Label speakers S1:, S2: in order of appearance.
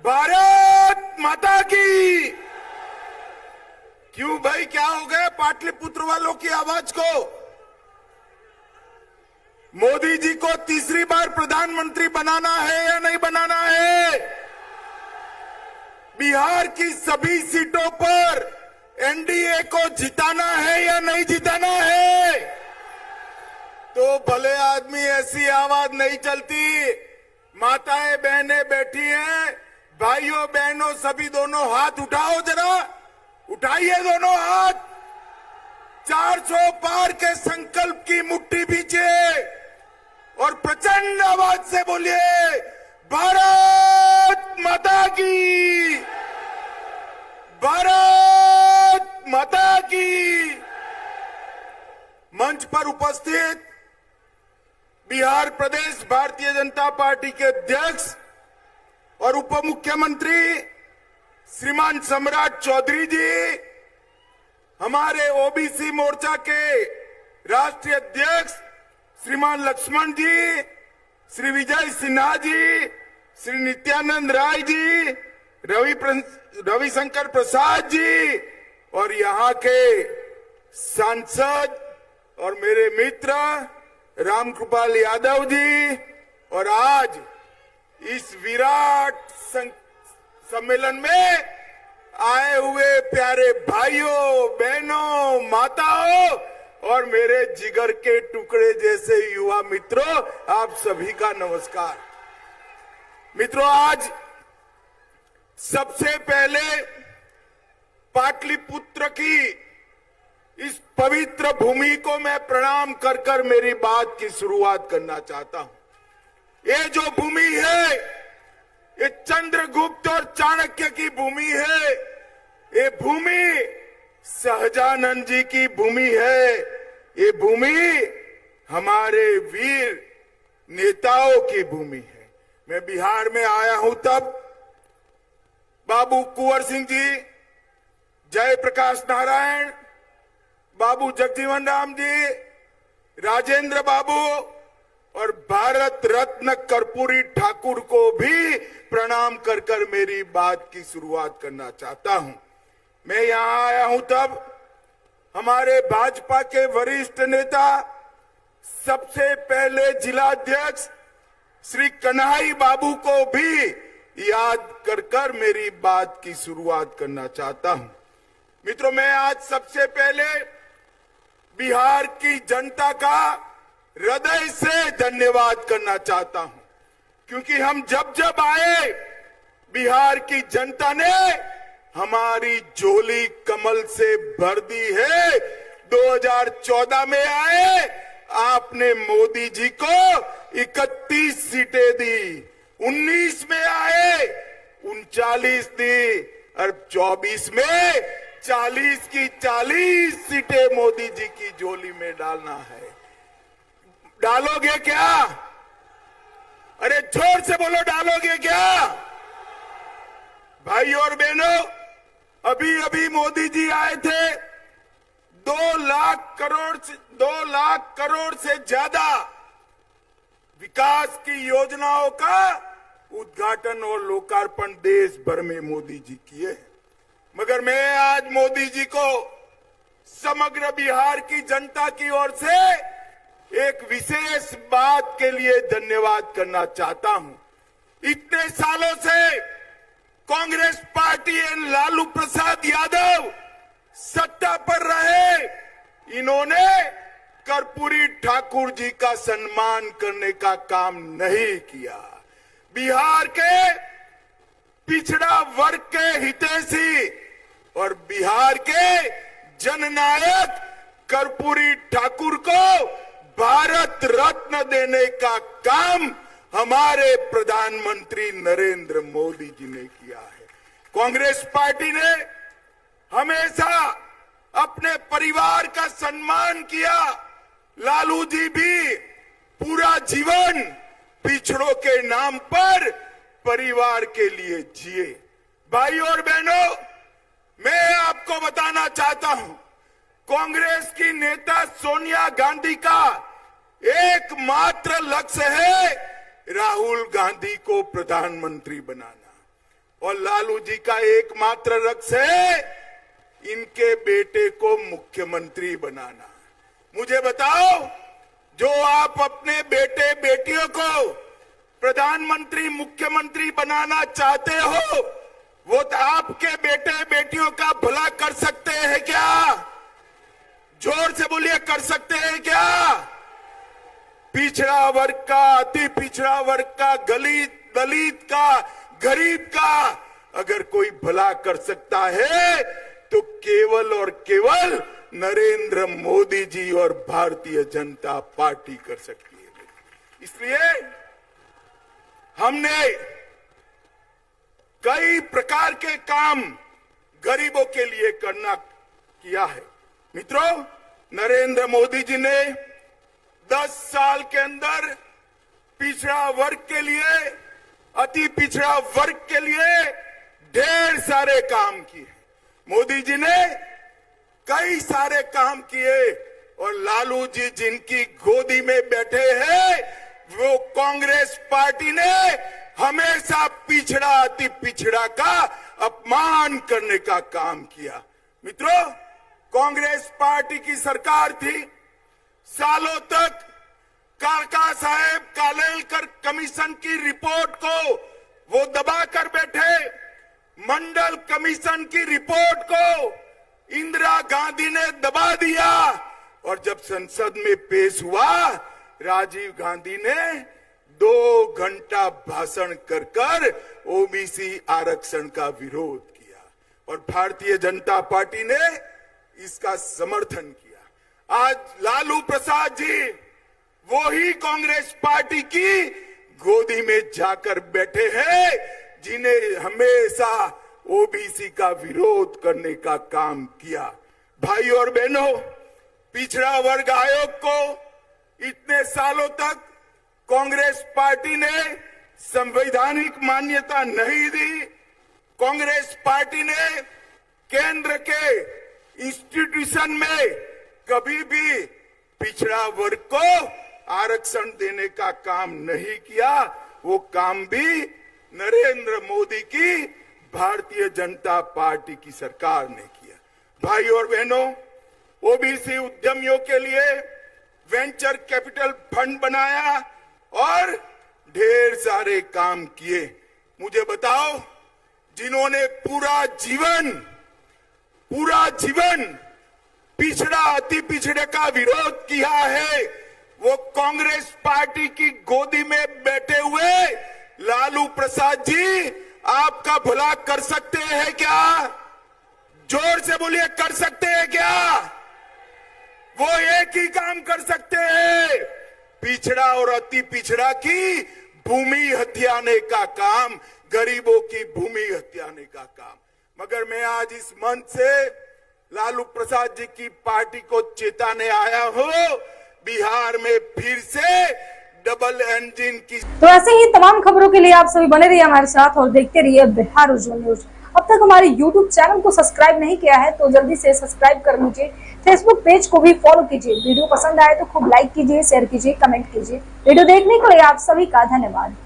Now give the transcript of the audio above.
S1: भारत माता की। क्यों भाई, क्या हो गया पाटलिपुत्र वालों की आवाज को? मोदी जी को तीसरी बार प्रधानमंत्री बनाना है या नहीं बनाना है? बिहार की सभी सीटों पर एनडीए को जिताना है या नहीं जिताना है? तो भले आदमी ऐसी आवाज नहीं चलती। माताएं बहनें बैठी हैं, भाइयों बहनों सभी दोनों हाथ उठाओ, जरा उठाइए दोनों हाथ। 400 पार के संकल्प की मुट्ठी पीछे और प्रचंड आवाज से बोलिए, भारत माता की, भारत माता की। मंच पर उपस्थित बिहार प्रदेश भारतीय जनता पार्टी के अध्यक्ष और उप मुख्यमंत्री श्रीमान सम्राट चौधरी जी, हमारे ओबीसी मोर्चा के राष्ट्रीय अध्यक्ष श्रीमान लक्ष्मण जी, श्री विजय सिन्हा जी, श्री नित्यानंद राय जी, रविशंकर प्रसाद जी और यहाँ के सांसद और मेरे मित्र रामकृपाल यादव जी, और आज इस विराट सम्मेलन में आए हुए प्यारे भाइयों बहनों माताओं और मेरे जिगर के टुकड़े जैसे युवा मित्रों, आप सभी का नमस्कार। मित्रों, आज सबसे पहले पाटलिपुत्र की इस पवित्र भूमि को मैं प्रणाम कर कर मेरी बात की शुरुआत करना चाहता हूं। ये जो भूमि है, ये चंद्रगुप्त और चाणक्य की भूमि है। ये भूमि सहजानंद जी की भूमि है। ये भूमि हमारे वीर नेताओं की भूमि है। मैं बिहार में आया हूं तब बाबू कुंवर सिंह जी, जयप्रकाश नारायण, बाबू जगजीवन राम जी, राजेंद्र बाबू और भारत रत्न कर्पूरी ठाकुर को भी प्रणाम कर कर मेरी बात की शुरुआत करना चाहता हूं। मैं यहां आया हूं तब हमारे भाजपा के वरिष्ठ नेता, सबसे पहले जिलाध्यक्ष श्री कन्हई बाबू को भी याद कर कर मेरी बात की शुरुआत करना चाहता हूं। मित्रों, मैं आज सबसे पहले बिहार की जनता का हृदय से धन्यवाद करना चाहता हूं, क्योंकि हम जब जब आए बिहार की जनता ने हमारी झोली कमल से भर दी है। 2014 में आए, आपने मोदी जी को 31 सीटें दी, 19 में आए 39 दी और 24 में 40 की 40 सीटें मोदी जी की झोली में डालना है। डालोगे क्या? अरे जोर से बोलो, डालोगे क्या? भाई और बहनों, अभी अभी मोदी जी आए थे। 2 लाख करोड़ से ज्यादा विकास की योजनाओं का उद्घाटन और लोकार्पण देश भर में मोदी जी किए हैं। मगर मैं आज मोदी जी को समग्र बिहार की जनता की ओर से एक विशेष बात के लिए धन्यवाद करना चाहता हूं। इतने सालों से कांग्रेस पार्टी एवं लालू प्रसाद यादव सत्ता पर रहे, इन्होंने कर्पूरी ठाकुर जी का सम्मान करने का काम नहीं किया। बिहार के पिछड़ा वर्ग के हितैषी और बिहार के जननायक कर्पूरी ठाकुर को भारत रत्न देने का काम हमारे प्रधानमंत्री नरेंद्र मोदी जी ने किया है। कांग्रेस पार्टी ने हमेशा अपने परिवार का सम्मान किया। लालू जी भी पूरा जीवन पिछड़ों के नाम पर परिवार के लिए जिए। भाई और बहनों, मैं आपको बताना चाहता हूं, कांग्रेस की नेता सोनिया गांधी का एकमात्र लक्ष्य है राहुल गांधी को प्रधानमंत्री बनाना। और लालू जी का एकमात्र लक्ष्य है इनके बेटे को मुख्यमंत्री बनाना। मुझे बताओ, जो आप अपने बेटे बेटियों को प्रधानमंत्री मुख्यमंत्री बनाना चाहते हो, वो तो आपके बेटे बेटियों का भला कर सकते हैं क्या? जोर से बोलिए, कर सकते हैं क्या? पिछड़ा वर्ग का, अति पिछड़ा वर्ग का, दलित का, गरीब का अगर कोई भला कर सकता है तो केवल और केवल नरेंद्र मोदी जी और भारतीय जनता पार्टी कर सकती है। इसलिए हमने कई प्रकार के काम गरीबों के लिए किया है। मित्रों, नरेंद्र मोदी जी ने 10 साल के अंदर पिछड़ा वर्ग के लिए, अति पिछड़ा वर्ग के लिए ढेर सारे काम किए। मोदी जी ने कई सारे काम किए और लालू जी जिनकी गोदी में बैठे हैं, वो कांग्रेस पार्टी ने हमेशा पिछड़ा, अति पिछड़ा का अपमान करने का काम किया। मित्रों, कांग्रेस पार्टी की सरकार थी, सालों तक काका साहेब कालेलकर कमीशन की रिपोर्ट को वो दबा कर बैठे। मंडल कमीशन की रिपोर्ट को इंदिरा गांधी ने दबा दिया और जब संसद में पेश हुआ, राजीव गांधी ने 2 घंटा भाषण कर ओबीसी आरक्षण का विरोध किया और भारतीय जनता पार्टी ने इसका समर्थन किया। आज लालू प्रसाद जी वो ही कांग्रेस पार्टी की गोदी में जाकर बैठे हैं जिन्हें हमेशा ओबीसी का विरोध करने का काम किया। भाई और बहनों, पिछड़ा वर्ग आयोग को इतने सालों तक कांग्रेस पार्टी ने संवैधानिक मान्यता नहीं दी। कांग्रेस पार्टी ने केंद्र के इंस्टीट्यूशन में कभी भी पिछड़ा वर्ग को आरक्षण देने का काम नहीं किया। वो काम भी नरेंद्र मोदी की भारतीय जनता पार्टी की सरकार ने किया। भाई और बहनों, ओबीसी उद्यमियों के लिए वेंचर कैपिटल फंड बनाया और ढेर सारे काम किए। मुझे बताओ, जिन्होंने पूरा जीवन पिछड़ा, अति पिछड़े का विरोध किया है, वो कांग्रेस पार्टी की गोदी में बैठे हुए लालू प्रसाद जी आपका भला कर सकते हैं क्या? जोर से बोलिए, कर सकते हैं क्या? वो एक ही काम कर सकते हैं, पिछड़ा और अति पिछड़ा की भूमि हथियाने का काम, गरीबों की भूमि हथियाने का काम। मगर मैं आज इस मंच से लालू प्रसाद जी की पार्टी को चेताने आया हूं, बिहार में फिर से डबल इंजन की।
S2: तो ऐसे ही तमाम खबरों के लिए आप सभी बने रहिए हमारे साथ और देखते रहिए बिहार उज्जवल न्यूज। अब तक हमारे YouTube चैनल को सब्सक्राइब नहीं किया है तो जल्दी से सब्सक्राइब कर लीजिए। फेसबुक पेज को भी फॉलो कीजिए। वीडियो पसंद आए तो खूब लाइक कीजिए, शेयर कीजिए, कमेंट कीजिए। वीडियो देखने के लिए आप सभी का धन्यवाद।